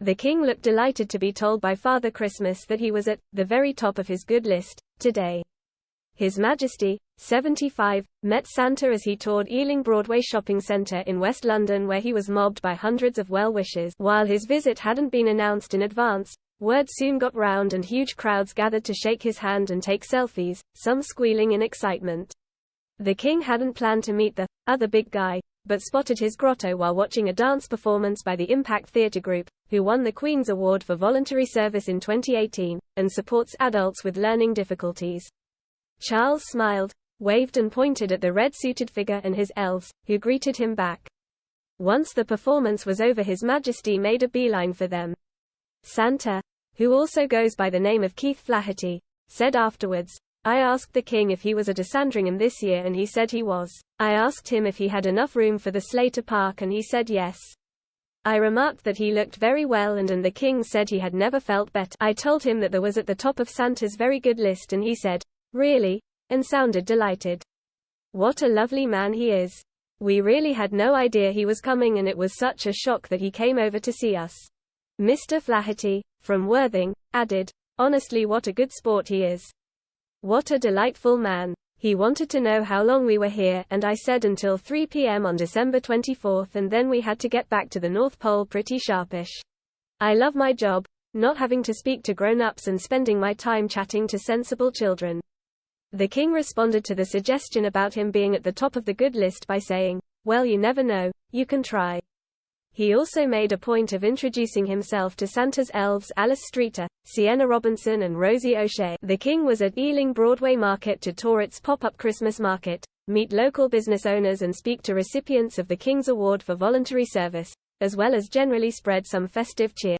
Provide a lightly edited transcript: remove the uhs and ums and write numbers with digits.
The king looked delighted to be told by Father Christmas that he was at the very top of his good list today. His Majesty, 75, met Santa as he toured Ealing Broadway Shopping Centre in West London, where he was mobbed by hundreds of well-wishers. While his visit hadn't been announced in advance, word soon got round and huge crowds gathered to shake his hand and take selfies, some squealing in excitement. The king hadn't planned to meet the other big guy, but spotted his grotto while watching a dance performance by the Impact Theatre Group, who won the Queen's Award for Voluntary Service in 2018, and supports adults with learning difficulties. Charles smiled, waved and pointed at the red-suited figure and his elves, who greeted him back. Once the performance was over, His Majesty made a beeline for them. Santa, who also goes by the name of Keith Flaherty, said afterwards, "I asked the king if he was at a Sandringham this year and he said he was. I asked him if he had enough room for the sleigh to park and he said yes. I remarked that he looked very well and the king said he had never felt better. I told him that there was at the top of Santa's very good list and he said, 'Really?' and sounded delighted. What a lovely man he is. We really had no idea he was coming and it was such a shock that he came over to see us." Mr. Flaherty, from Worthing, added, "Honestly, what a good sport he is. What a delightful man. He wanted to know how long we were here, and I said until 3 p.m. on December 24th, and then we had to get back to the North Pole pretty sharpish. I love my job, not having to speak to grown-ups and spending my time chatting to sensible children." The king responded to the suggestion about him being at the top of the good list by saying, "Well, you never know, you can try." He also made a point of introducing himself to Santa's elves Alice Streeter, Sienna Robinson and Rosie O'Shea. The king was at Ealing Broadway Market to tour its pop-up Christmas market, meet local business owners and speak to recipients of the King's Award for Voluntary Service, as well as generally spread some festive cheer.